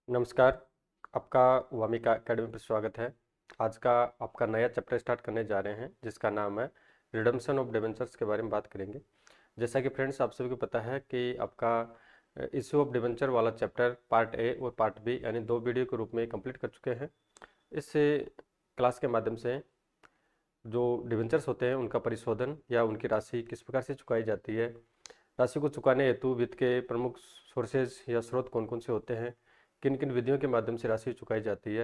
नमस्कार। आपका वामिका एकेडमी पर स्वागत है। आज का आपका नया चैप्टर स्टार्ट करने जा रहे हैं जिसका नाम है रिडम्पशन ऑफ डिबेंचर्स के बारे में बात करेंगे। जैसा कि फ्रेंड्स आप सभी को पता है कि आपका इश्यू ऑफ डिबेंचर वाला चैप्टर पार्ट ए और पार्ट बी यानी दो वीडियो के रूप में कंप्लीट कर चुके हैं। इस क्लास के माध्यम से जो डिबेंचर्स होते हैं उनका परिशोधन या उनकी राशि किस प्रकार से चुकाई जाती है, राशि को चुकाने हेतु वित्त के प्रमुख सोर्सेज या स्रोत कौन कौन से होते हैं, किन किन विधियों के माध्यम से राशि चुकाई जाती है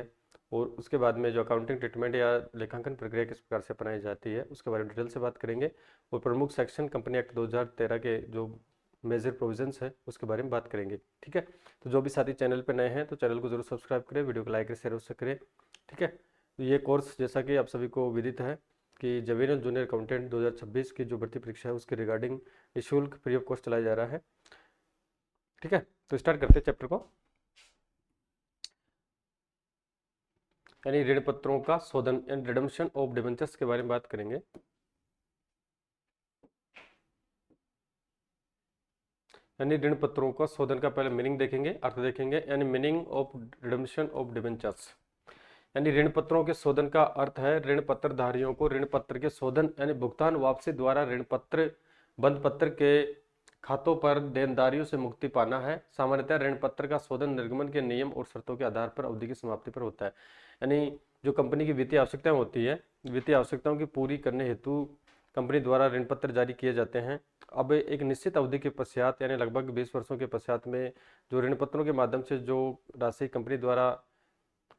और उसके बाद में जो अकाउंटिंग ट्रीटमेंट या लेखांकन प्रक्रिया किस प्रकार से अपनाई जाती है उसके बारे में डिटेल से बात करेंगे। और प्रमुख सेक्शन कंपनी एक्ट 2013 के जो मेजर प्रोविजंस है उसके बारे में बात करेंगे। ठीक है, तो जो भी साथी चैनल पर नए हैं तो चैनल को जरूर सब्सक्राइब करें, वीडियो को लाइक शेयर अवश्य करें। ठीक है, तो ये कोर्स जैसा कि आप सभी को विदित है कि जवेरियल जूनियर अकाउंटेंट 2026 की जो भर्ती परीक्षा है उसके रिगार्डिंग निःशुल्क फ्री ऑफ कॉस्ट चलाया जा रहा है। ठीक है, तो स्टार्ट करते हैं चैप्टर को, यानी ऋण पत्रों का शोधन एंड रिडम्पशन ऑफ डिबेंचर्स के बारे में बात करेंगे। यानी ऋण पत्रों का शोधन का पहले मीनिंग देखेंगे, अर्थ देखेंगे, यानी meaning of redemption of debentures. यानी ऋण पत्रों के शोधन का अर्थ है ऋण पत्र धारियों को ऋण पत्र के शोधन यानी भुगतान वापसी द्वारा ऋण पत्र बंद पत्र के खातों पर देनदारियों से मुक्ति पाना है। सामान्यतः ऋण पत्र का शोधन निर्गमन के नियम और शर्तों के आधार पर अवधि की समाप्ति पर होता है। यानी जो कंपनी की वित्तीय आवश्यकताएं होती है, वित्तीय आवश्यकताओं की पूरी करने हेतु कंपनी द्वारा ऋण पत्र जारी किए जाते हैं। अब एक निश्चित अवधि के पश्चात यानी लगभग 20 वर्षों के पश्चात में जो ऋण पत्रों के माध्यम से जो राशि कंपनी द्वारा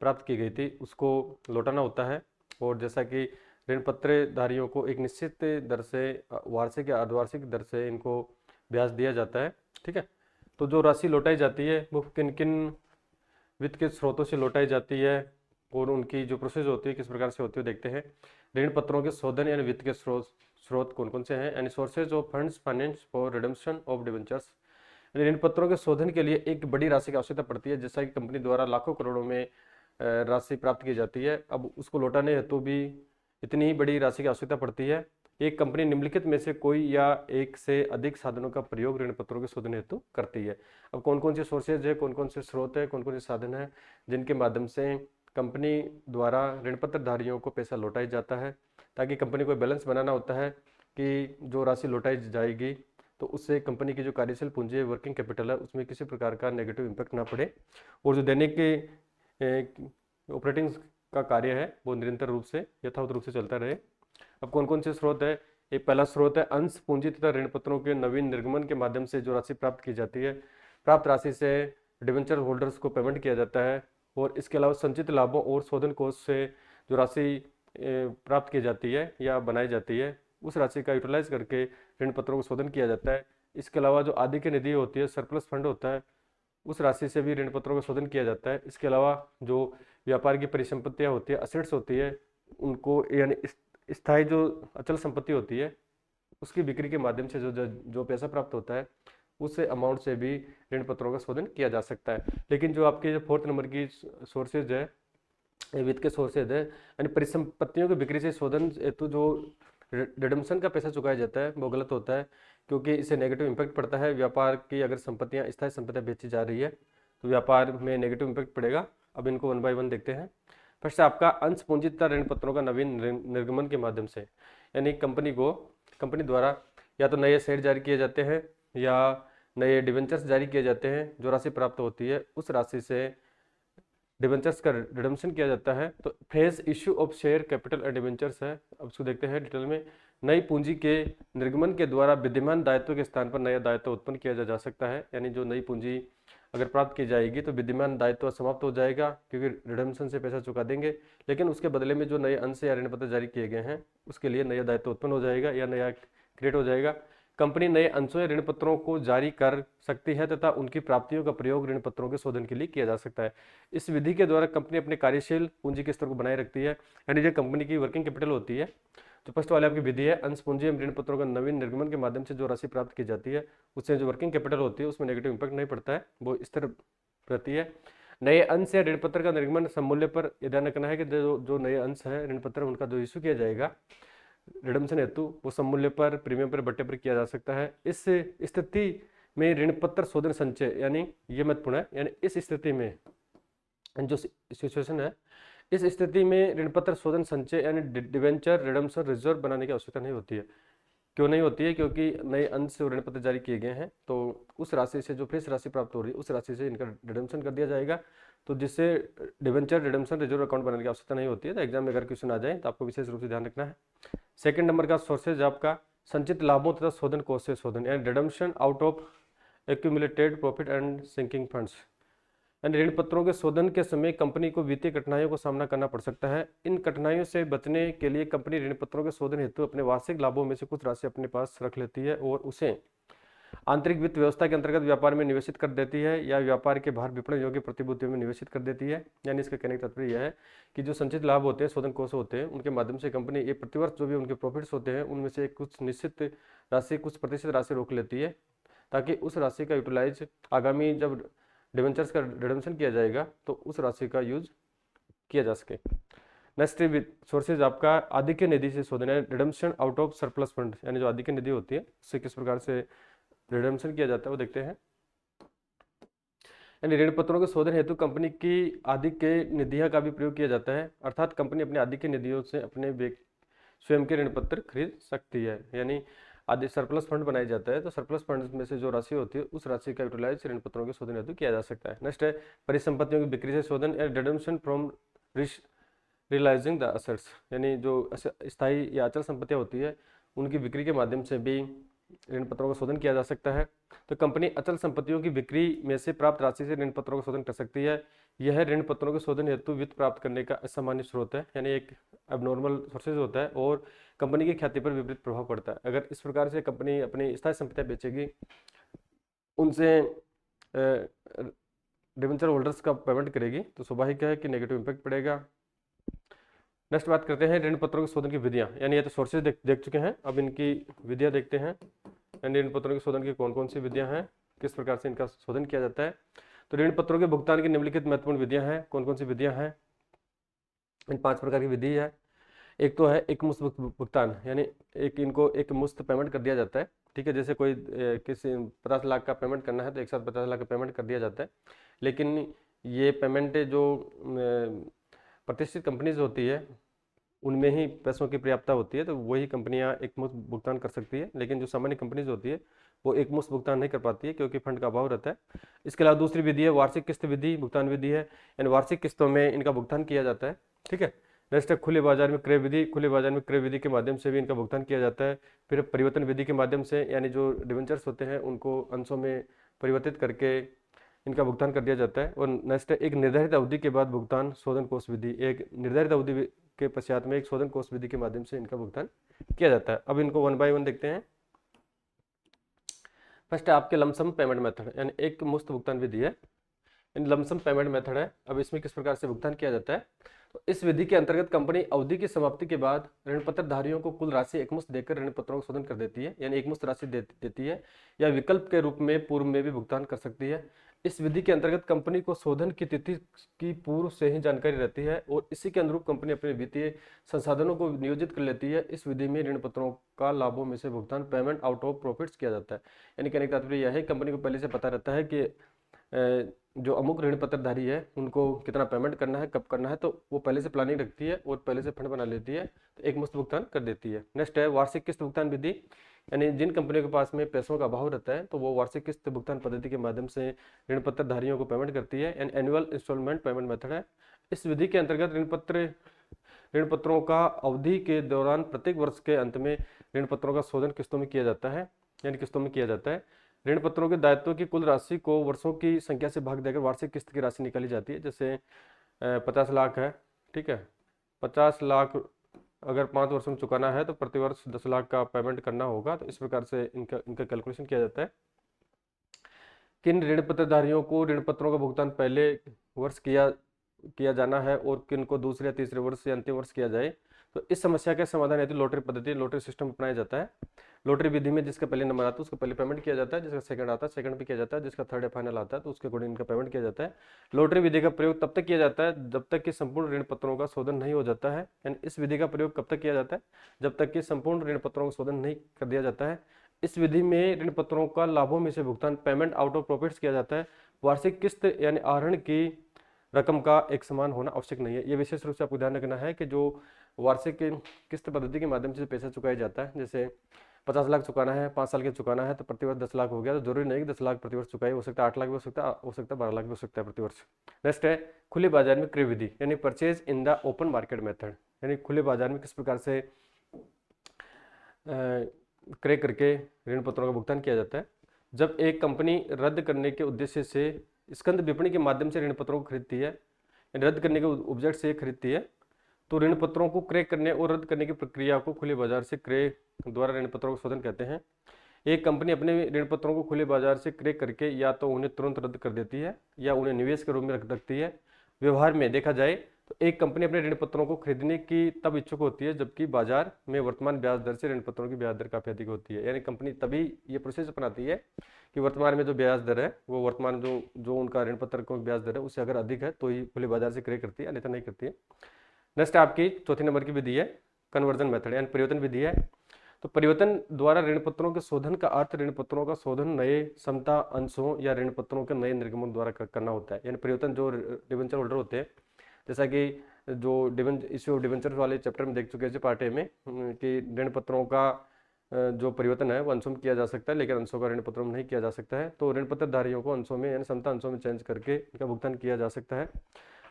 प्राप्त की गई थी उसको लौटाना होता है। और जैसा कि ऋण पत्रधारियों को एक निश्चित दर से वार्षिक या अर्धवार्षिक दर से इनको ब्याज दिया जाता है। ठीक है, तो जो राशि लौटाई जाती है वो किन किन वित्त के स्रोतों से लौटाई जाती है और उनकी जो प्रोसेस होती है किस प्रकार से होती है देखते हैं। ऋण पत्रों के शोधन यानी वित्त के स्रोत कौन कौन से हैं, यानी sources of funds finance for redemption of debentures. ऋण पत्रों के शोधन के लिए एक बड़ी राशि की आवश्यकता पड़ती है, जैसा कि कंपनी द्वारा लाखों करोड़ों में राशि प्राप्त की जाती है। अब उसको लौटाने हेतु भी इतनी ही बड़ी राशि की आवश्यकता पड़ती है। एक कंपनी निम्नलिखित में से कोई या एक से अधिक साधनों का प्रयोग ऋण पत्रों के शोधन हेतु करती है। अब कौन कौन से सोर्सेज है, कौन कौन से स्रोत है, कौन कौन से साधन है जिनके माध्यम से कंपनी द्वारा ऋण पत्रधारियों को पैसा लौटाया जाता है, ताकि कंपनी को बैलेंस बनाना होता है कि जो राशि लौटाई जाएगी तो उससे कंपनी की जो कार्यशील पूंजी है, वर्किंग कैपिटल है, उसमें किसी प्रकार का नेगेटिव इम्पैक्ट ना पड़े और जो दैनिक ऑपरेटिंग का कार्य है वो निरंतर रूप से यथावत रूप से चलता रहे। अब कौन कौन से स्रोत है, एक पहला स्रोत है अंश पूंजी तथा ऋण पत्रों के नवीन निर्गमन के माध्यम से जो राशि प्राप्त की जाती है। प्राप्त राशि से डिबेंचर होल्डर्स को पेमेंट किया जाता है। और इसके अलावा संचित लाभों और शोधन कोष से जो राशि प्राप्त की जाती है या बनाई जाती है उस राशि का यूटिलाइज करके ऋण पत्रों को शोधन किया जाता है। इसके अलावा जो आदि की निधि होती है, सरप्लस फंड होता है, उस राशि से भी ऋण पत्रों का शोधन किया जाता है। इसके अलावा जो व्यापार की परिसंपत्तियां होती है, असेट्स होती है, उनको यानी स्थायी जो अचल संपत्ति होती है उसकी बिक्री के माध्यम से जो पैसा प्राप्त होता है उस अमाउंट से भी ऋण पत्रों का शोधन किया जा सकता है। लेकिन जो आपके जो फोर्थ नंबर की सोर्सेज है, वित्त के सोर्सेज है, यानी परिसंपत्तियों की बिक्री से शोधन हेतु जो रिडम्पशन का पैसा चुकाया जाता है वो गलत होता है, क्योंकि इससे नेगेटिव इम्पैक्ट पड़ता है। व्यापार की अगर संपत्तियां स्थायी संपत्तियां बेची जा रही है तो व्यापार में नेगेटिव इम्पैक्ट पड़ेगा। अब इनको वन बाय वन देखते हैं। फर्स्ट आपका अंश पूंजी तथा ऋण पत्रों का नवीन निर्गमन के माध्यम से, यानी कंपनी द्वारा या तो नए शेयर जारी किए जाते हैं या नए डिवेंचर्स जारी किए जाते हैं। जो राशि प्राप्त होती है उस राशि से डिवेंचर्स का रिडम्पशन किया जाता है। तो phase issue of share capital and debentures है। अब इसको देखते हैं डिटेल में। नई पूंजी के निर्गमन के द्वारा विद्यमान दायित्व के स्थान पर नया दायित्व उत्पन्न किया जा सकता है। यानी जो नई पूंजी अगर प्राप्त की जाएगी तो विद्यमान दायित्व समाप्त हो जाएगा, क्योंकि रिडम्पशन से पैसा चुका देंगे, लेकिन उसके बदले में जो नए अंश या ऋण पत्र जारी किए गए हैं उसके लिए नया दायित्व उत्पन्न हो जाएगा या नया क्रिएट हो जाएगा। कंपनी नए अंशों या ऋण पत्रों को जारी कर सकती है तथा उनकी प्राप्तियों का प्रयोग ऋण पत्रों के शोधन के लिए किया जा सकता है। इस विधि के द्वारा कंपनी अपने कार्यशील पूंजी के स्तर को बनाए रखती है। यानी जो कंपनी की वर्किंग कैपिटल होती है, तो फर्स्ट वाले आपकी विधि है अंश पूंजी एवं ऋण पत्रों का नवीन निर्गमन के माध्यम से जो राशि प्राप्त की जाती है उससे जो वर्किंग कैपिटल होती है उसमें नेगेटिव इंपैक्ट नहीं पड़ता है, वो स्थिर रहती है। नए अंश या ऋण पत्र का निर्गमन समूल्य पर यह ध्यान रखना है कि जो नए अंश है ऋण पत्र उनका जो इशू किया जाएगा रिडम्पशन हेतु वो समूल्य पर, प्रीमियम पर, बट्टे पर किया जा सकता है। इस स्थिति में ऋण पत्र शोधन संचय, यानी ये महत्वपूर्ण है, यानी इस स्थिति में एंड जो सिचुएशन है, इस स्थिति में ऋण पत्र शोधन संचय यानी डिवेंचर रिडम्पशन रिजर्व बनाने की आवश्यकता नहीं होती है। क्यों नहीं होती है? क्योंकि नए अंश ऋण पत्र जारी किए गए हैं, तो उस राशि से जो फ्रेश राशि प्राप्त हो रही है उस राशि से इनका रिडम्पशन कर दिया जाएगा, तो जिससे डिवेंचर रिडम्पशन रिजर्व अकाउंट बनाने की आवश्यकता नहीं होती है। तो एग्जाम में अगर क्वेश्चन आ जाए तो आपको विशेष रूप से ध्यान रखना है। सेकंड नंबर का सोर्सेज आपका संचित लाभों तथा शोधन कोष से शोधन यानी redemption out of accumulated profit and sinking funds. यानी ऋण पत्रों के शोधन के समय कंपनी को वित्तीय कठिनाइयों का सामना करना पड़ सकता है। इन कठिनाइयों से बचने के लिए कंपनी ऋण पत्रों के शोधन हेतु अपने वार्षिक लाभों में से कुछ राशि अपने पास रख लेती है और उसे आंतरिक वित्त व्यवस्था के अंतर्गत व्यापार में निवेशित कर देती है या व्यापार के बाहर विपणन योग्य प्रतिभूतियों में निवेशित कर देती है। यानी इसका कहने का तात्पर्य यह है कि जो संचित लाभ होते हैं, शोधन कोष होते हैं, उनके माध्यम से कंपनी ये प्रतिवर्ष जो भी उनके प्रॉफिट्स होते हैं उनमें से कुछ निश्चित राशि, कुछ प्रतिशत राशि रोक लेती है, ताकि उस राशि का यूटिलाइज आगामी जब डिवेंचर्स का रिडम्पशन किया जाएगा तो उस राशि का यूज किया जा सके। नेक्स्ट सोर्सेज आपका आधिक्य निधि से शोधन है redemption out of surplus fund, यानी जो आधिक्य निधि होती है उससे किस प्रकार से रिडम्पशन किया जाता है वो देखते हैं। यानी ऋण पत्रों के शोधन हेतु कंपनी की आधिक्य निधियां का भी प्रयोग किया जाता है, अर्थात कंपनी अपने आधिक्य निधियों से अपने स्वयं के ऋण पत्र खरीद सकती है। यानी आदि सरप्लस फंड बनाया जाता है, तो सरप्लस फंड में से जो राशि होती है उस राशि का यूटिलाइज ऋण पत्रों के शोधन हेतु किया जा सकता है। नेक्स्ट है परिसंपत्तियों की बिक्री से शोधन या redemption from realising the assets, यानी जो स्थायी या अचल संपत्तियां होती है उनकी बिक्री के माध्यम से भी ऋण पत्रों का शोधन किया जा सकता है। तो कंपनी अचल संपत्तियों की बिक्री में से प्राप्त राशि से ऋण पत्रों का शोधन कर सकती है। यह ऋण पत्रों के शोधन हेतु वित्त प्राप्त करने का असामान्य स्रोत है, यानी एक एबनॉर्मल सोर्सेज होता है और कंपनी की ख्याति पर विपरीत प्रभाव पड़ता है। अगर इस प्रकार से कंपनी अपनी स्थायी संपत्तियां बेचेगी, उनसे डिबेंचर होल्डर्स का पेमेंट करेगी, तो स्वाभाविक है कि नेगेटिव इंपैक्ट पड़ेगा। नेक्स्ट बात करते हैं ऋण पत्रों के शोधन की विधियां, यानी ये तो सोर्सेज देख चुके हैं, अब इनकी विधियां देखते हैं। यानी ऋण पत्रों के शोधन की कौन कौन सी विधियां हैं, किस प्रकार से इनका शोधन किया जाता है। तो ऋण पत्रों के भुगतान की निम्नलिखित महत्वपूर्ण विधियां हैं। कौन कौन सी विधियां हैं? इन 5 प्रकार की विधि है। एक तो है एक मुश्त भुगतान, यानी इनको एक मुश्त पेमेंट कर दिया जाता है। ठीक है, जैसे कोई किसी 50 लाख का पेमेंट करना है तो एक साथ 50 लाख का पेमेंट कर दिया जाता है, लेकिन ये पेमेंट जो प्रतिष्ठित कंपनीज होती है उनमें ही पैसों की पर्याप्तता होती है, तो वही कंपनियां एक मुश्त भुगतान कर सकती है, लेकिन जो सामान्य कंपनीज होती है वो एक मुश्त भुगतान नहीं कर पाती है क्योंकि फंड का अभाव रहता है। इसके अलावा दूसरी विधि है वार्षिक किस्त विधि, भुगतान विधि है, यानी वार्षिक किस्तों में इनका भुगतान किया जाता है। ठीक है। नेक्स्ट है खुले बाजार में क्रय विधि, खुले बाजार में क्रय विधि के माध्यम से भी इनका भुगतान किया जाता है। फिर परिवर्तन विधि के माध्यम से, यानी जो डिवेंचर्स होते हैं उनको अंशों में परिवर्तित करके इनका भुगतान कर दिया जाता है। और नेक्स्ट है एक निर्धारित अवधि के बाद भुगतान शोधन कोष विधि, एक निर्धारित अवधि के पश्चात में एक शोधन कोष विधि के माध्यम से इनका भुगतान किया जाता है। अब इनको 1 बाय 1 देखते हैं। फर्स्ट है आपके लमसम पेमेंट मेथड, यानी एक मुश्त भुगतान विधि है, इन लमसम पेमेंट मेथड है। अब इसमें किस प्रकार से भुगतान किया जाता है? तो इस विधि के अंतर्गत कंपनी अवधि की समाप्ति के बाद ऋण पत्र धारियों को कुल राशि एकमुश्त देकर ऋण पत्रों का शोधन कर देती है, यानी एकमुश्त राशि देती है, या विकल्प के रूप में पूर्व में भी भुगतान कर सकती है। इस विधि के अंतर्गत कंपनी को शोधन की तिथि की पूर्व से ही जानकारी रहती है और इसी के अनुरूप कंपनी अपने वित्तीय संसाधनों को नियोजित कर लेती है। इस विधि में ऋण पत्रों का लाभों में से भुगतान पेमेंट आउट ऑफ प्रॉफिट्स किया जाता है। यानी कहने का तात्पर्य यह है कंपनी को पहले से पता रहता है कि जो अमुक ऋण पत्रधारी है उनको कितना पेमेंट करना है, कब करना है, तो वो पहले से प्लानिंग रखती है और पहले से फंड बना लेती है, तो एक मुश्त भुगतान कर देती है। नेक्स्ट है वार्षिक किस्त भुगतान विधि, यानी जिन कंपनियों के पास में पैसों का अभाव रहता है तो वो वार्षिक किस्त भुगतान पद्धति के माध्यम से ऋण पत्रधारियों को पेमेंट करती है, and annual instalment payment method है। इस विधि के अंतर्गत ऋण पत्रों का अवधि के दौरान प्रत्येक वर्ष के अंत में ऋण पत्रों का शोधन किस्तों में किया जाता है, यानी किस्तों में किया जाता है। ऋण पत्रों के दायित्वों की कुल राशि को वर्षों की संख्या से भाग देकर वार्षिक किस्त की राशि निकाली जाती है। जैसे 50 लाख है, ठीक है, 50 लाख अगर 5 वर्षों में चुकाना है तो प्रति वर्ष 10 लाख का पेमेंट करना होगा, तो इस प्रकार से इनका कैलकुलेशन किया जाता है। किन ऋण पत्रधारियों को ऋण पत्रों का भुगतान पहले वर्ष किया जाना है और किन को दूसरे या तीसरे वर्ष या अंतिम वर्ष किया जाए, तो इस समस्या के समाधान हेतु लॉटरी पद्धति, लॉटरी सिस्टम अपनाया जाता है। लॉटरी विधि में जिसका पहले नंबर आता है उसको पहले पेमेंट किया जाता है, जिसका सेकंड आता है सेकंड पे किया जाता है, जिसका थर्ड या फाइनल आता है तो उसके अकॉर्डिंग इनका पेमेंट किया जाता है। लॉटरी विधि का प्रयोग तब तक किया जाता है जब तक कि संपूर्ण ऋण पत्रों का शोधन नहीं हो जाता है, यानी इस विधि का प्रयोग कब तक किया जाता है? जब तक कि संपूर्ण ऋण पत्रों का शोधन नहीं कर दिया जाता है। इस विधि में ऋण पत्रों का लाभों में से भुगतान पेमेंट आउट ऑफ प्रॉफिट्स किया जाता है। वार्षिक किस्त यानी आहरण की रकम का एक समान होना आवश्यक नहीं है। ये विशेष रूप से आपको ध्यान रखना है कि जो वार्षिक किस्त पद्धति के माध्यम से पैसा चुकाया जाता है, जैसे 50 लाख चुकाना है, 5 साल के चुकाना है, तो प्रतिवर्ष 10 लाख हो गया, तो जरूरी नहीं कि 10 लाख प्रतिवर्ष चुकाए, हो सकता है 8 लाख भी हो सकता है 12 लाख भी हो सकता है प्रतिवर्ष। नेक्स्ट है खुले बाजार में क्रय विधि, यानी purchase in the open market method, यानी खुले बाजार में किस प्रकार से क्रय करके ऋण पत्रों का भुगतान किया जाता है। जब एक कंपनी रद्द करने के उद्देश्य से स्कंद विपणि के माध्यम से ऋण पत्रों को खरीदती है, रद्द करने के ऑब्जेक्ट से खरीदती है, तो ऋण पत्रों को क्रय करने और रद्द करने की प्रक्रिया को खुले बाजार से क्रय द्वारा ऋण पत्रों का शोधन कहते हैं। एक कंपनी अपने ऋण पत्रों को खुले बाजार से क्रय करके या तो उन्हें तुरंत रद्द कर देती है या उन्हें निवेश के रूप में रख सकती है। व्यवहार में देखा जाए तो एक कंपनी अपने ऋण पत्रों को खरीदने की तब इच्छुक होती है जबकि बाजार में वर्तमान ब्याज दर से ऋण पत्रों की ब्याज दर काफी अधिक होती है, यानी कंपनी तभी ये प्रोसेस अपनाती है कि वर्तमान में जो ब्याज दर है वो वर्तमान जो उनका ऋण पत्र को ब्याज दर है उससे अगर अधिक है तो ही खुले बाजार से क्रय करती है, अन्यथा नहीं करती है। नेक्स्ट आपकी चौथी नंबर की विधि है कन्वर्जन मेथड, यानी परिवर्तन विधि है। तो परिवर्तन द्वारा ऋण पत्रों के शोधन का अर्थ ऋण पत्रों का शोधन नए समता अंशों या ऋण पत्रों के नए निर्गमन द्वारा करना होता है। यानी परिवर्तन जो डिबेंचर होल्डर होते हैं, जैसा कि जो इश्यू ऑफ डिबेंचर वाले चैप्टर में देख चुके हैं पार्ट ए में कि ऋण पत्रों का जो परिवर्तन है वो अंशों में किया जा सकता है, लेकिन अंशों का ऋण पत्रों में नहीं किया जा सकता है। तो ऋण पत्र धारियों को अंशों में यानी समता अंशों में चेंज करके इनका भुगतान किया जा सकता है।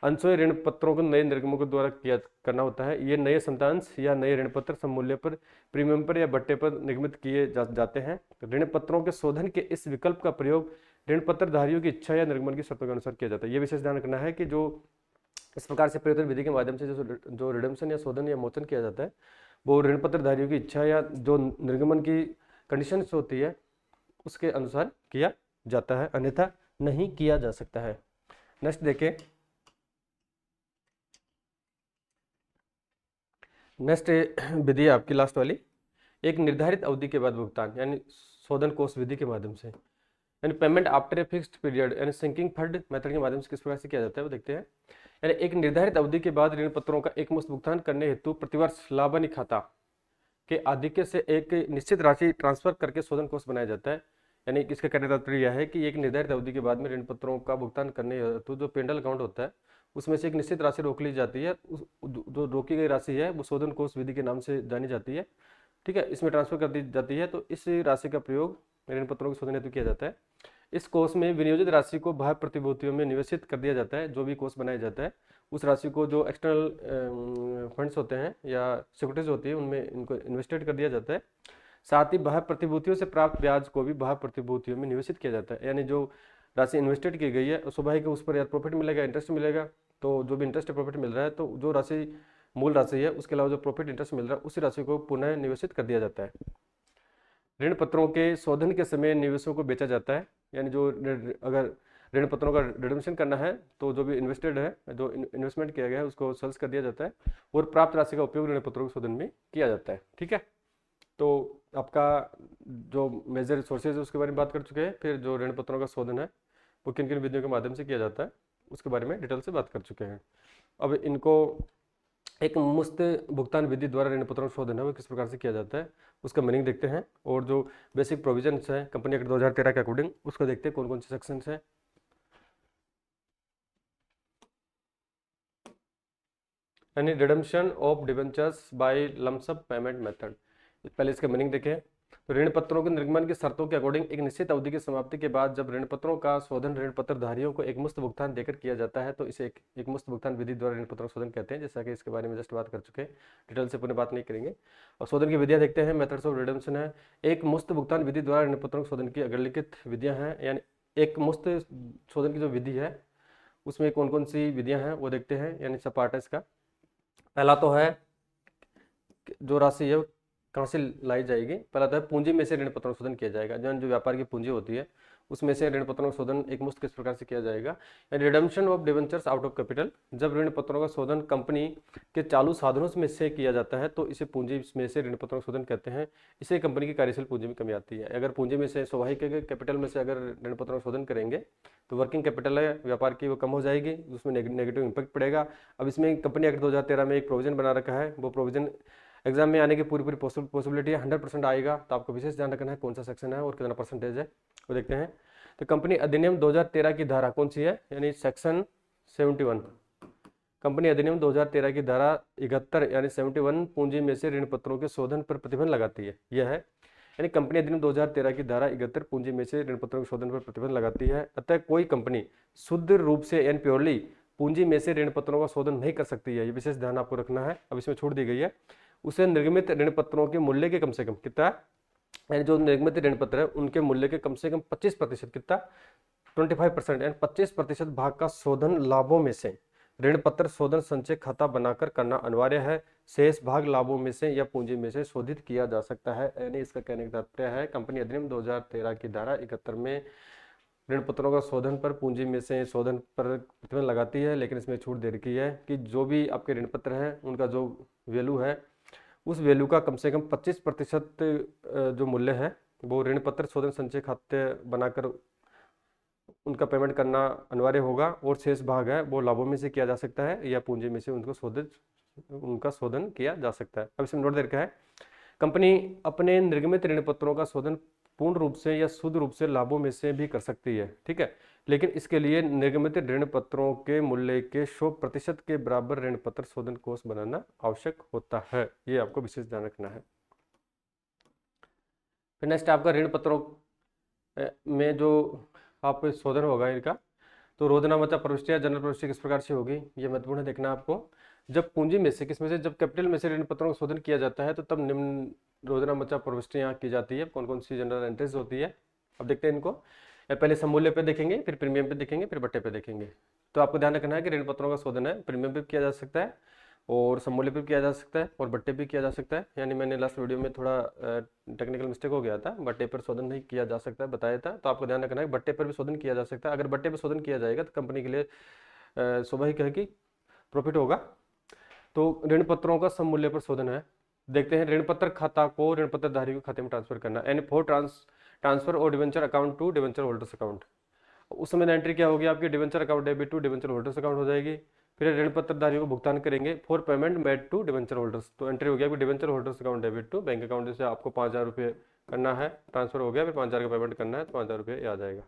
अंशों ऋण पत्रों को नए निर्गमों के द्वारा किया करना होता है। ये नए समतांश या नए ऋण पत्र सममूल्य पर, प्रीमियम पर या बट्टे पर निर्गमित किए जाते हैं। ऋण पत्रों के शोधन के इस विकल्प का प्रयोग ऋण पत्र धारियों की इच्छा या निर्गमन की शर्तों के अनुसार किया जाता है। ये विशेष ध्यान रखना है कि जो इस प्रकार से परिवर्तन विधि के माध्यम से जो रिडम्पशन या शोधन या मोचन किया जाता है वो ऋण पत्र धारियों की इच्छा या जो निर्गमन की कंडीशंस होती है उसके अनुसार किया जाता है, अन्यथा नहीं किया जा सकता है। नेक्स्ट देखें, नेक्स्ट विधि है आपकी लास्ट वाली, एक निर्धारित अवधि के बाद भुगतान, यानी शोधन कोष विधि के माध्यम से, यानी payment after a fixed period, यानी सिंकिंग फंड मेथड के माध्यम से किस प्रकार से किया जाता है वो देखते हैं। यानी एक निर्धारित अवधि के बाद ऋण पत्रों का एकमुश्त भुगतान करने हेतु प्रतिवर्ष लाभानी खाता के आधिक्य से एक निश्चित राशि ट्रांसफर करके शोधन कोष बनाया जाता है। यानी इसका कहने का तात्पर्य यह है कि एक निर्धारित अवधि के बाद में ऋण पत्रों का भुगतान करने हेतु जो पेंडल अकाउंट होता है उसमें से एक निश्चित राशि रोक ली जाती है। जो रोकी गई राशि है वो शोधन कोष विधि के नाम से जानी जाती है, ठीक है, इसमें ट्रांसफर कर दी जाती है। तो इस राशि का प्रयोग ऋण पत्रों के शोधन हेतु किया जाता है। इस कोष में विनियोजित राशि को बाह्य प्रतिभूतियों में निवेशित कर दिया जाता है। जो भी कोष बनाया जाता है उस राशि को जो एक्सटर्नल फंड्स होते हैं या सिक्योरिटीज होती है उनमें इनको इन्वेस्टेड कर दिया जाता है। साथ ही बाह्य प्रतिभूतियों से प्राप्त ब्याज को भी बाह्य प्रतिभूतियों में निवेशित किया जाता है। यानी जो राशि इन्वेस्टेड की गई है स्वाभाविक उस पर या प्रॉफिट मिलेगा, इंटरेस्ट मिलेगा, तो जो भी इंटरेस्ट प्रॉफिट मिल रहा है तो जो राशि मूल राशि है उसके अलावा जो प्रॉफिट इंटरेस्ट मिल रहा है उसी राशि को पुनः निवेशित कर दिया जाता है। ऋण पत्रों के शोधन के समय निवेशों को बेचा जाता है। यानी जो अगर ऋण पत्रों का रिडम्पशन करना है तो जो भी इन्वेस्टेड है, जो इन्वेस्टमेंट किया गया है उसको सेल्स कर दिया जाता है और प्राप्त राशि का उपयोग ऋण पत्रों के शोधन में किया जाता है, ठीक है। तो आपका जो मेजर रिसोर्सेज है उसके बारे में बात कर चुके हैं। फिर जो ऋण पत्रों का शोधन है वो किन किन विधियों के माध्यम से किया जाता है उसके बारे में डिटेल से बात कर चुके हैं। अब इनको एक मुफ्त भुगतान विधि द्वारा ऋण पत्रों का शोधन है वो किस प्रकार से किया जाता है उसका मीनिंग देखते हैं, और जो बेसिक प्रोविजंस है कंपनी एक्ट 2013 के अकॉर्डिंग उसको देखते हैं कौन कौन से सेक्शंस हैं। यानी redemption of debentures by lump sum payment method, पहले इसका मीनिंग देखें। तो ऋण पत्रों के निर्गमन की शर्तों के अकॉर्डिंग एक निश्चित अवधि की समाप्ति के बाद जब ऋण पत्रों का शोधन ऋण पत्र धारियों को एक मुश्त भुगतान देकर किया जाता है तो इसे एक मुश्त भुगतान विधि द्वारा ऋण पत्रों का शोधन कहते हैं। जैसा कि इसके बारे में जस्ट बात कर चुके हैं, डिटेल से पुनः बात नहीं करेंगे। और शोधन की विधियां देखते हैं। मेथड्स ऑफ रिडम्पशन है, एक मुश्त भुगतान विधि द्वारा ऋण पत्रों के शोधन की अग्रलिखित विधियां हैं। यानी एक मुश्त शोधन की जो विधि है उसमें कौन कौन सी विधियां हैं वो देखते हैं। यानी सब पार्ट है इसका। पहला तो है जो राशि है कहाँ से लाई जाएगी, पहला तो है पूंजी में से ऋण पत्रों का शोधन किया जाएगा। जो व्यापार की पूंजी होती है उसमें से ऋण पत्रों का शोधन एक मुश्त किस प्रकार से किया जाएगा। Redemption of debentures out of capital, जब ऋण पत्रों का शोधन कंपनी के चालू साधनों में से किया जाता है तो इसे पूंजी में से ऋण पत्रों का शोधन कहते हैं। इसे कंपनी की कार्यशील पूंजी में कमी आती है। अगर पूंजी में से स्वाभाविक कैपिटल में से अगर ऋण पत्रों का शोधन करेंगे तो वर्किंग कैपिटल है व्यापार की वो कम हो जाएगी, उसमें नेगेटिव इंपैक्ट पड़ेगा। अब इसमें कंपनी एक्ट 2013 में एक प्रोविजन बना रखा है, वो प्रोविजन एग्जाम में आने की पूरी पॉसिबिलिटी है, 100% आएगा। तो आपको विशेष ध्यान रखना है कौन सा सेक्शन है और कितना परसेंटेज है वो देखते हैं। तो कंपनी अधिनियम 2013 की धारा कौन सी है, यानी सेक्शन 71 कंपनी अधिनियम 2013 की धारा 71 यानी 71 पूंजी में से ऋण पत्रों के शोधन पर प्रतिबंध लगाती है। यह है यानी कंपनी अधिनियम 2013 की धारा 71 पूंजी में से ऋण पत्रों के शोधन पर प्रतिबंध लगाती है। अतः कोई कंपनी शुद्ध रूप से यानी प्योरली पूंजी में से ऋण पत्रों का शोधन नहीं कर सकती है। ये विशेष ध्यान आपको रखना है। अब इसमें छूट दी गई है, उसे निर्गमित ऋण पत्रों के मूल्य के कम से कम कितना, यानी जो निर्गमित ऋण पत्र है उनके मूल्य के कम से कम 25% कितना 25% यानी 25% भाग का शोधन लाभों में से ऋण पत्र शोधन संचय खाता बनाकर करना अनिवार्य है। शेष भाग लाभों में से या पूंजी में से शोधित किया जा सकता है। यानी इसका कहने का तात्पर्य है कंपनी अधिनियम 2013 की धारा 71 में ऋण पत्रों का शोधन पर पूंजी में से शोधन पर प्रतिबंध लगाती है, लेकिन इसमें छूट दे रखी है कि जो भी आपके ऋण पत्र हैं उनका जो वैल्यू है उस वैल्यू का कम से कम 25% जो मूल्य है वो ऋण पत्र शोधन संचय खाते बनाकर उनका पेमेंट करना अनिवार्य होगा, और शेष भाग है वो लाभों में से किया जा सकता है या पूंजी में से उनका शोधन किया जा सकता है। अब इसमें नोट दे रखा है कंपनी अपने निर्गमित ऋण पत्रों का शोधन पूर्ण रूप से या शुद्ध रूप से लाभों में से भी कर सकती है, ठीक है, लेकिन इसके लिए निर्गमित ऋण पत्रों के मूल्य के 100% के बराबर ऋण पत्र शोधन कोष बनाना आवश्यक होता है। ये आपको विशेष ध्यान रखना है। फिर नेक्स्ट आपका ऋण पत्रों में जो आप शोधन होगा इनका, तो रोजनामा प्रविष्टि या जनरल प्रविष्टि किस प्रकार से होगी, ये महत्वपूर्ण है देखना आपको। जब पूंजी में से किसमें से जब कैपिटल में से ऋण पत्रों का शोधन किया जाता है तो तब निम्न रोजनामा प्रविष्टि यहाँ की जाती है। कौन कौन सी जनरल एंट्रीज होती है अब देखते हैं इनको। पहले समूल्य पे देखेंगे, फिर प्रीमियम पे देखेंगे, फिर बट्टे पे देखेंगे। तो आपको ध्यान रखना है कि ऋण पत्रों का शोधन है प्रीमियम पे किया जा सकता है और समूल्य पे किया जा सकता है और बट्टे पे किया जा सकता है। यानी मैंने लास्ट वीडियो में थोड़ा टेक्निकल मिस्टेक हो गया था, बट्टे पर शोधन नहीं किया जा सकता बताया था, तो आपको ध्यान रखना है बट्टे पर भी शोधन किया जा सकता है। अगर बट्टे पर शोधन किया जाएगा तो कंपनी के लिए स्वाभाविक है कि प्रॉफिट होगा। तो ऋण पत्रों का समूल्य पर शोधन है। देखते हैं ऋण पत्र खाता को ऋण पत्रधारी के खाते में ट्रांसफर करना, एंड फॉर ट्रांसफर और debenture account to debenture holders account. उस समय एंट्री क्या होगी आपकी, debenture account debit to debenture holders account हो जाएगी। फिर ऋण पत्रधारियों को भुगतान करेंगे for payment made to debenture holders, तो एंट्री हो गया कि debenture holders account debit to bank account. जैसे आपको 5,000 रुपये करना है, ट्रांसफर हो गया, फिर 5,000 का पेमेंट करना है तो 5,000 रुपये ये आ जाएगा।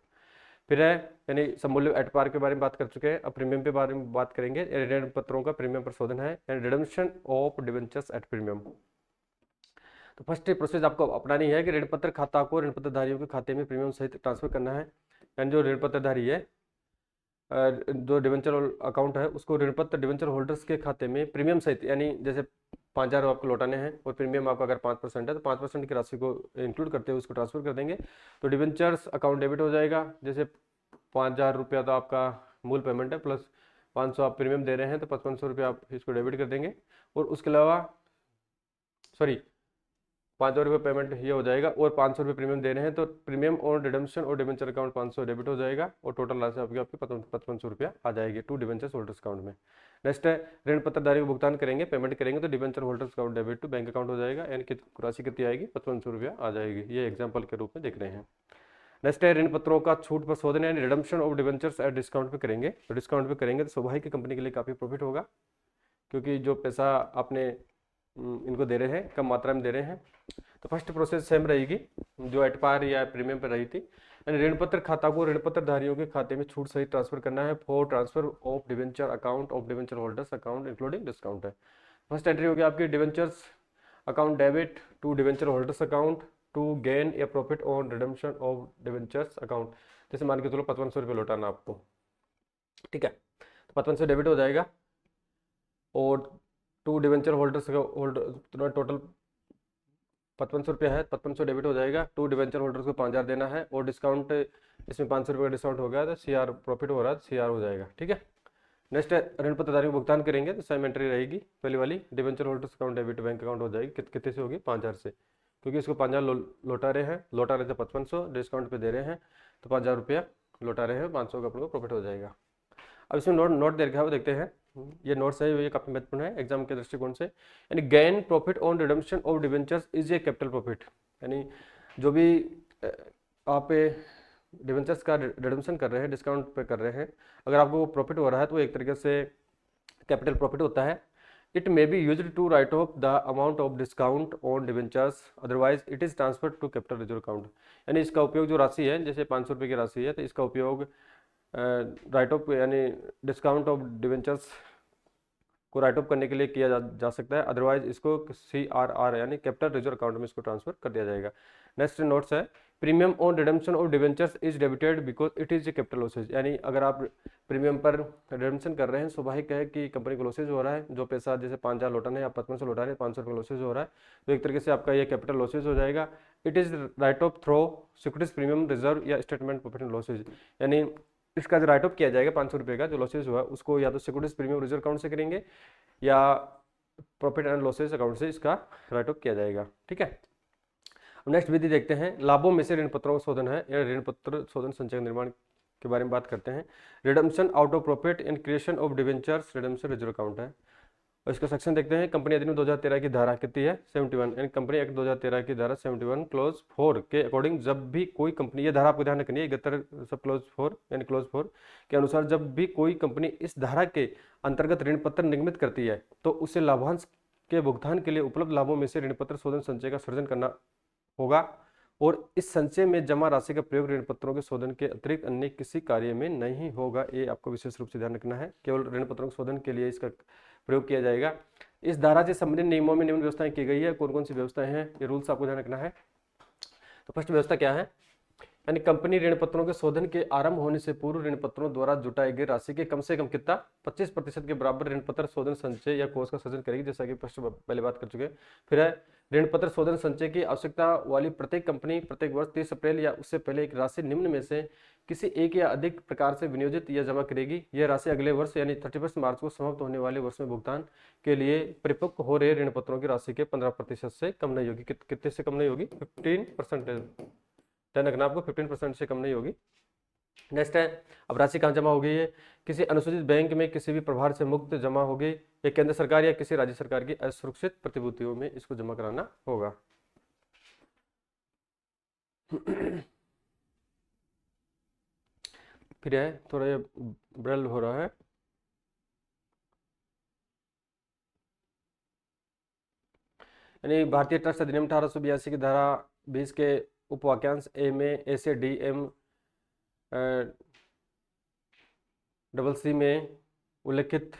फिर है यानी समूल्य एट पार के बारे में बात कर चुके हैं, अब प्रीमियम के बारे में बात करेंगे। ऋण पत्रों का प्रीमियम पर शोधन है and redemption of debentures at premium. तो फर्स्ट प्रोसेस आपको अपनानी है कि ऋण पत्र खाता को ऋण पत्रधारियों के खाते में प्रीमियम सहित ट्रांसफर करना है। यानी जो ऋण पत्रधारी है जो डिवेंचर अकाउंट है उसको ऋण पत्र डिवेंचर होल्डर्स के खाते में प्रीमियम सहित, यानी जैसे 5,000 आपको लौटाने हैं और प्रीमियम आपका अगर 5% है तो 5% की राशि को इंक्लूड करते हुए उसको ट्रांसफर कर देंगे तो डिवेंचर्स अकाउंट डेबिट हो जाएगा। जैसे 5,000 रुपया तो आपका मूल पेमेंट है प्लस 500 आप प्रीमियम दे रहे हैं तो 5500 रुपया आप इसको डेबिट कर देंगे। और उसके अलावा 5,000 रुपये पेमेंट ये हो जाएगा और 500 रुपये प्रीमियम दे रहे हैं तो प्रीमियम और रिडम्पशन और डिवेंचर अकाउंट 500 डेबिट हो जाएगा और टोटल राशि आपकी 5500 रुपया आ जाएगी टू डिवेंचर होल्डर्स अकाउंट में। नेक्स्ट है ऋण पत्रधारी को भुगतान करेंगे पेमेंट करेंगे तो debenture holders account debit to bank account हो जाएगा, यानी कि राशि कितनी आएगी 5500 रुपया आ जाएगी। ये एग्जाम्पल के रूप में देख रहे हैं। नेक्स्ट है ऋण पत्रों का छूट पर शोधन यानी redemption of debentures at discount पे करेंगे। तो डिस्काउंट पे करेंगे तो स्वाभाविक की कंपनी के लिए काफ़ी प्रॉफिट होगा, क्योंकि जो पैसा आपने इनको दे रहे हैं कम मात्रा में दे रहे हैं। तो फर्स्ट प्रोसेस सेम रहेगी जो एट पार या प्रीमियम पर रही थी, यानी ऋण पत्र खाता को ऋण पत्रधारियों के खाते में छूट सहित ट्रांसफर करना है for transfer of debenture account of debenture holders account including discount है। फर्स्ट एंट्री होगी आपकी debentures account debit to debenture holders account to gain या profit on redemption of debentures account. जैसे मान के चलो 5500 रुपये लौटाना आपको, ठीक है, तो 5500 डेबिट हो जाएगा और to debenture holders holder total 5500 रुपया है, 5500 डेबिट हो जाएगा। टू डिवेंचर होल्डर्स को 5,000 देना है और डिस्काउंट इसमें 500 रुपये का डिस्काउंट हो गया तो CR प्रॉफिट हो रहा है, CR हो जाएगा, ठीक है। नेक्स्ट है ऋण पत्रधारी को भुगतान करेंगे तो सेम एंट्री रहेगी पहली वाली, debenture holders account debit bank account हो जाएगी। कितने से होगी 5,000 से, क्योंकि इसको 5,000 लौटा रहे थे 5500 डिस्काउंट पे दे रहे हैं तो 5,000 रुपया लौटा रहे हैं, 500 का अपने को प्रॉफिट हो जाएगा। अब इसमें नोट दे रखा है वो देखते हैं, ये नोट्स है ये काफी महत्वपूर्ण है एग्जाम के दृष्टिकोण से। यानी gain profit on redemption of debentures is a capital profit, यानी जो भी आप डिवेंचर्स का रिडम्पशन कर रहे हैं डिस्काउंट पे कर रहे हैं, अगर आपको प्रॉफिट हो रहा है तो एक तरीके से कैपिटल प्रॉफिट होता है। It may be used to write off the amount of discount on debentures otherwise it is transferred to capital reserve account. यानी इसका उपयोग जो राशि है जैसे 500 रुपये की राशि है तो इसका उपयोग राइट ऑफ यानी डिस्काउंट ऑफ डिवेंचर्स को राइट ऑफ करने के लिए किया जा सकता है, अदरवाइज इसको CRR यानी कैपिटल रिजर्व अकाउंट में इसको ट्रांसफर कर दिया जाएगा। नेक्स्ट नोट्स है, premium on redemption of debentures is debited because it is a capital losses, यानी अगर आप प्रीमियम पर रिडेम्पशन कर रहे हैं, स्वाभाविक है कि कंपनी को लॉसेज हो रहा है, जो पैसा जैसे 5,000 लौटाना है आप 5500 लौटा रहे हैं, 500 रुपये लॉसेज हो रहा है, तो एक तरीके से आपका ये कैपिटल लॉसेज हो जाएगा। It is write off through securities premium reserve या स्टेटमेंट प्रॉफिट एंड लॉसेज, यानी इसका जो राइट ऑफ किया जाएगा 500 रुपये का जो लॉसेज हुआ उसको या तो सिक्योरिटीज प्रीमियम रिजर्व अकाउंट से करेंगे या प्रॉफिट एंड लॉसेज अकाउंट से इसका राइट ऑफ किया जाएगा। ठीक है, नेक्स्ट विधि देखते हैं, लाभों में से ऋण पत्रों का शोधन है, या ऋण पत्र शोधन संचय निर्माण के बारे में बात करते हैं। Redemption out of profit and creation of debentures redemption reserve account है, और इसका सेक्शन देखते हैं। कंपनी अधिनियम 2013 की धारा कितनी है 71, यानी कंपनी एक्ट 2013 की धारा 71 क्लोज 4 के अकॉर्डिंग जब भी कोई कंपनी, ये धारा आपको ध्यान रखनी है 71 सब क्लोज 4 यानी क्लोज 4 के अनुसार जब भी कोई कंपनी इस धारा के अंतर्गत ऋण पत्र निर्मित करती है तो उसे लाभांश के भुगतान के लिए उपलब्ध लाभों में से ऋण पत्र शोधन संचय का सृजन करना होगा, और इस संचय में जमा राशि का प्रयोग ऋण पत्रों के शोधन के अतिरिक्त अन्य किसी कार्य में नहीं होगा। ये आपको विशेष रूप से ध्यान रखना है, केवल ऋण पत्रों के शोधन के लिए इसका प्रयोग किया जाएगा। इस धारा से संबंधित नियमों में निम्न व्यवस्थाएं की गई है, कौन कौन सी व्यवस्थाएं हैं ये रूल्स आपको ध्यान रखना है। तो फर्स्ट व्यवस्था क्या है, यानी कंपनी ऋण पत्रों के शोधन के आरंभ होने से पूर्व ऋण पत्रों द्वारा जुटाई गई राशि के कम से कम कितना 25% के बराबर ऋण पत्र शोधन संचय या कोष का सृजन करेगी, जैसा कि पहले बात कर चुके हैं। फिर है ऋण पत्र शोधन संचय की आवश्यकता वाली प्रत्येक कंपनी प्रत्येक वर्ष 30 अप्रैल या उससे पहले एक राशि निम्न में से किसी एक या अधिक प्रकार से विनियोजित या जमा करेगी। यह राशि अगले वर्ष यानी 31 मार्च को समाप्त होने वाले वर्ष में भुगतान के लिए परिपक्व हो रहे ऋण पत्रों की राशि के 15% से कम नहीं होगी। कितने से कम नहीं होगी 15%, ध्यान रखना आपको 15% से कम नहीं होगी। नेक्स्ट है, अब राशि कहाँ जमा हो गई है, किसी अनुसूचित बैंक में किसी भी प्रभार से मुक्त जमा हो गई, या केंद्र सरकार या किसी राज्य सरकार की असुरक्षित प्रतिभूतियों में इसको जमा कराना होगा। फिर है थोड़ा ये ब्रल हो रहा है, यानी भारतीय ट्रस्ट अधिनियम 1882 की धारा 20 के उपवाक्यांश ए में ए से डी एम डबल सी में उल्लेखित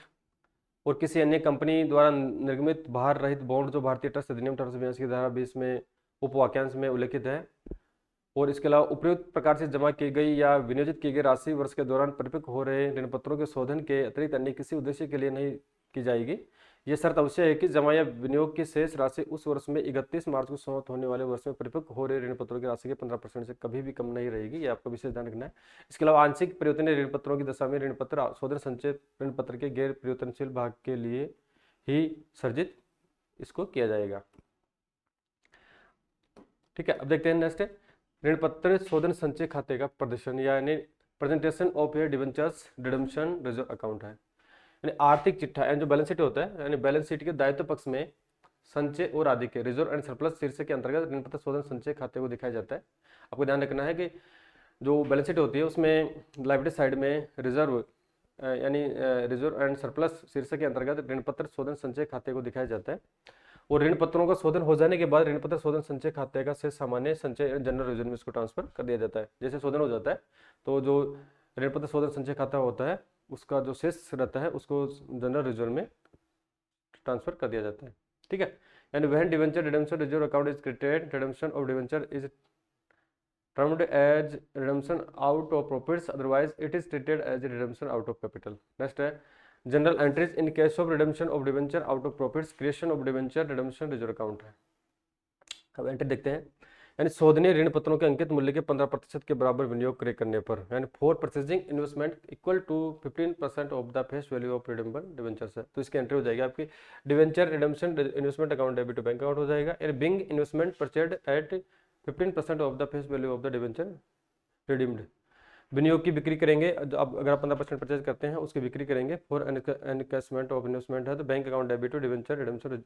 और किसी अन्य कंपनी द्वारा निर्गमित भार रहित बॉन्ड जो भारतीय ट्रस्ट अधिनियम 1882 की धारा 20 में उपवाक्यांश में उल्लेखित है, और इसके अलावा उपयुक्त प्रकार से जमा की गई या विनियोजित की गई राशि वर्ष के दौरान परिपक्व हो रहे ऋण पत्रों के शोधन के अतिरिक्त अन्य किसी उद्देश्य के लिए नहीं की जाएगी। यह शर्त अवश्य है कि जमा या विनियोग की शेष राशि उस वर्ष में 31 मार्च को समाप्त होने वाले वर्ष में परिपक्व हो रहे ऋण पत्रों की राशि के 15% से कभी भी कम नहीं रहेगी। यह आपका विशेष ध्यान रखना है। इसके अलावा आंशिक परिवर्तनीय ऋण पत्रों की दशा में ऋण पत्र शोधन संचय ऋण पत्र के गैर परिवर्तनशील भाग के लिए ही सर्जित इसको किया जाएगा। ठीक है, अब देखते हैं नेक्स्ट है ऋण पत्र शोधन संचय खाते का प्रदर्शन, यानी presentation of A debentures redemption reserve account है, यानी आर्थिक चिट्ठा यानी जो बैलेंस शीट होता है, यानी बैलेंस शीट के दायित्व पक्ष में संचय और आदि के रिजर्व एंड सरप्लस शीर्षक के अंतर्गत ऋण पत्र शोधन संचय खाते को दिखाया जाता है। आपको ध्यान रखना है कि जो बैलेंस शीट होती है उसमें लायबिलिटी साइड में रिजर्व यानी रिजर्व एंड सरप्लस शीर्षक के अंतर्गत ऋण पत्र शोधन संचय खाते को दिखाया जाता है, और ऋण पत्रों का शोधन हो जाने के बाद ऋण पत्र शोधन संचय खाते का से सामान्य संचय जनरल रिजर्व में इसको ट्रांसफर कर दिया जाता है। जैसे शोधन हो जाता है तो जो ऋण पत्र शोधन संचय खाता होता है उसका जो शेष रहता है उसको जनरल रिजर्व में ट्रांसफर कर दिया जाता है। ठीक है, यानी when debenture redemption reserve account is created redemption of debenture is termed as redemption out of profits, otherwise it is treated as a redemption out of capital. Next है general entries in case of redemption of debenture out of profits, creation of debenture redemption reserve account है। अब entry देखते हैं, यानी शोधनीय ऋण पत्रों के अंकित मूल्य के 15% के बराबर विनियोग क्रय करने पर, यानी for purchasing investment equal to 15% of the face value of redeemable debentures है, तो इसकी एंट्री हो जाएगी आपकी debenture redemption investment account debit to bank account हो जाएगा, यानी being investment purchased at 15% of the face value of the debenture redeemed, विनियोग की बिक्री करेंगे। अब अगर आप 15% परचेज करते हैं उसकी बिक्री करेंगे फॉर एनकैशमेंट ऑफ इन्वेस्टमेंट है तो bank account debit to debenture redemption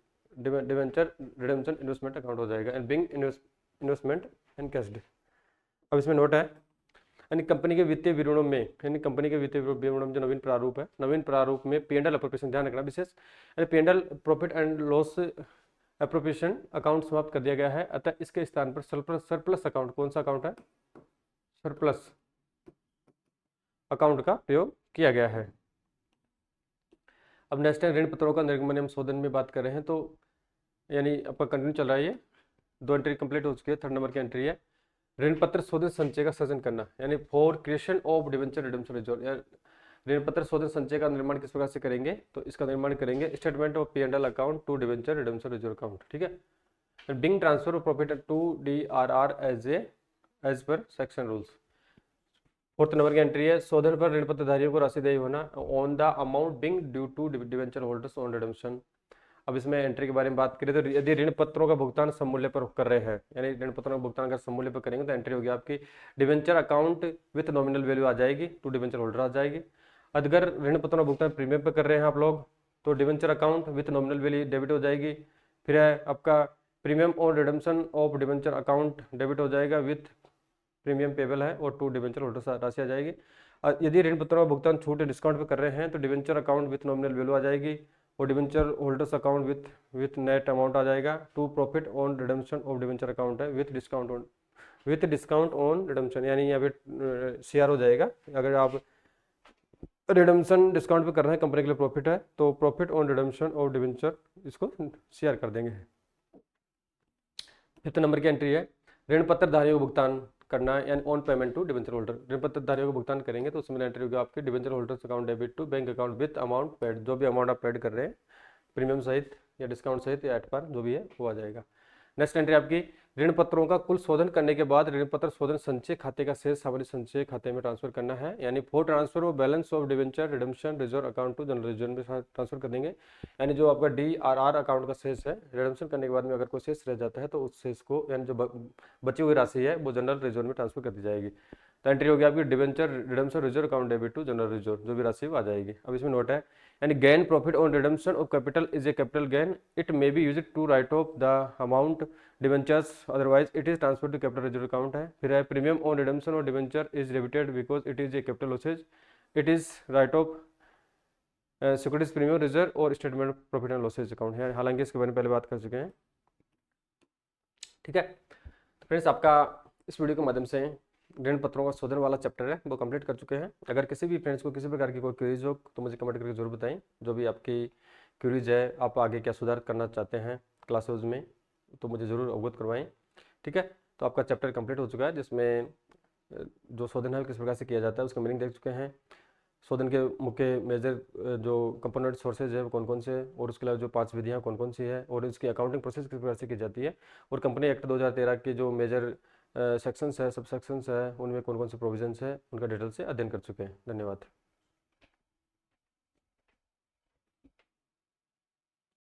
investment account हो जाएगा, एंड बिंग इन्वेस्टमेंट एनकैश्ड। अब इसमें नोट है, यानी कंपनी के वित्तीय विवरणों में, यानी कंपनी के वित्तीय विवरणों में जो नवीन प्रारूप है, नवीन प्रारूप में P&L अप्रोप्रिएशन ध्यान रखना विशेष, यानी P&L profit and loss appropriation account समाप्त कर दिया गया है, अतः इसके स्थान पर सरप्लस अकाउंट, कौन सा अकाउंट है सरप्लस अकाउंट का प्रयोग किया गया है। अब नेक्स्ट है ऋण पत्रों का निर्गमन एवं शोधन में बात कर रहे हैं, तो यानी आपका कंटिन्यू चल रहा है ये, 2 एंट्री कंप्लीट हो चुकी है। 3rd नंबर की एंट्री है ऋण पत्र शोधन संचय का सृजन करना, यानी for creation of debenture redemption reserve. ऋण पत्र शोधन संचय का निर्माण किस प्रकार से करेंगे, तो इसका निर्माण करेंगे statement of P&L account to debenture redemption reserve account, ठीक है। Being transfer of profit to DRR as per section rules. 4th नंबर की एंट्री है शोधन पर ऋण पत्रधारियों को राशि देय होना on the amount being due to debenture holders on redemption. अब इसमें एंट्री के बारे में बात करें तो यदि ऋण पत्रों का भुगतान समूल्य पर कर रहे हैं, यानी ऋण पत्रों का भुगतान अगर समूल्य पर करेंगे तो एंट्री होगी आपकी debenture account with nominal value आ जाएगी, टू डिबेंचर होल्डर आ जाएगी। अगर ऋण पत्रों का भुगतान प्रीमियम पर कर रहे हैं आप लोग, तो debenture account with nominal value debit हो जाएगी। फिर है आपका premium on redemption of debenture account debit हो जाएगा विथ प्रीमियम पेबल है, और टू डिबेंचर होल्डर राशि आ जाएगी। यदि ऋण पत्रों का भुगतान छूट डिस्काउंट पे कर रहे हैं तो debenture account with nominal value आ जाएगी, और debenture holders account with net amount आ जाएगा। To profit on redemption of debenture account है विथ डिस्काउंट ऑन रिडेम्पशन, यानी यहाँ पे CR हो जाएगा। अगर आप रिडेम्पशन डिस्काउंट पे कर रहे हैं, कंपनी के लिए प्रॉफिट है, तो profit on redemption of debenture इसको CR कर देंगे। 5th नंबर की एंट्री है ऋण पत्रधारियों को भुगतान करना यानी on payment to debenture holder. ऋण पत्रधारियों को भुगतान करेंगे तो उसमें एंट्री होगी आपकी debenture holders account debit to bank account with amount paid, जो भी अमाउंट आप पेड कर रहे हैं प्रीमियम सहित या डिस्काउंट सहित या एट पर जो भी है वो आ जाएगा। नेक्स्ट एंट्री आपकी ऋण पत्रों का कुल शोधन करने के बाद ऋण पत्र शोधन संचय खाते का शेष सामान्य संचय खाते में ट्रांसफर करना है, यानी for transfer of balance of debenture redemption reserve account to general reserve में ट्रांसफर कर देंगे। यानी जो आपका DRR अकाउंट का शेष है, रिडेम्पशन करने के बाद में अगर कोई शेष रह जाता है तो उस शेष को यानी जो बची हुई राशि है वो जनरल रिजर्व में ट्रांसफर कर दी जाएगी। तो एंट्री होगी आपकी debenture redemption reserve account debit to general reserve, जो भी राशि वो आ जाएगी। अब इसमें नोट है यानी gain profit on redemption of capital is a capital gain, it may be used to write off the amount debentures otherwise it is transfer to capital reserve account है। फिर है premium on redemption of debenture is debited because it is a capital losses, it is write off securities premium reserve और statement profit and losses account है, हालांकि इसके बारे में पहले बात कर चुके हैं, ठीक है। तो फ्रेंड्स आपका इस वीडियो के माध्यम से ऋण पत्रों का शोधन वाला चैप्टर है वो कंप्लीट कर चुके हैं। अगर किसी भी फ्रेंड्स को किसी प्रकार की कोई क्वेरीज हो तो मुझे कमेंट करके जरूर बताएं, जो भी आपकी क्वेरीज है, आप आगे क्या सुधार करना चाहते हैं क्लासेज में तो मुझे ज़रूर अवगत करवाएं, ठीक है। तो आपका चैप्टर कंप्लीट हो चुका है, जिसमें जो शोधन है किस प्रकार से किया जाता है उसका मीनिंग देख चुके हैं। शोधन के मुख्य मेजर जो कंपोनेंट सोर्सेज है वो कौन कौन से हैं, और उसके अलावा जो 5 विधियाँ कौन कौन सी है, और इसकी अकाउंटिंग प्रोसेस किस प्रकार से की जाती है, और कंपनी एक्ट 2013 के जो मेजर सेक्शंस है, सब सेक्शंस है, उनमें कौन कौन से प्रोविजंस है, उनका डिटेल से अध्ययन कर चुके हैं। धन्यवाद।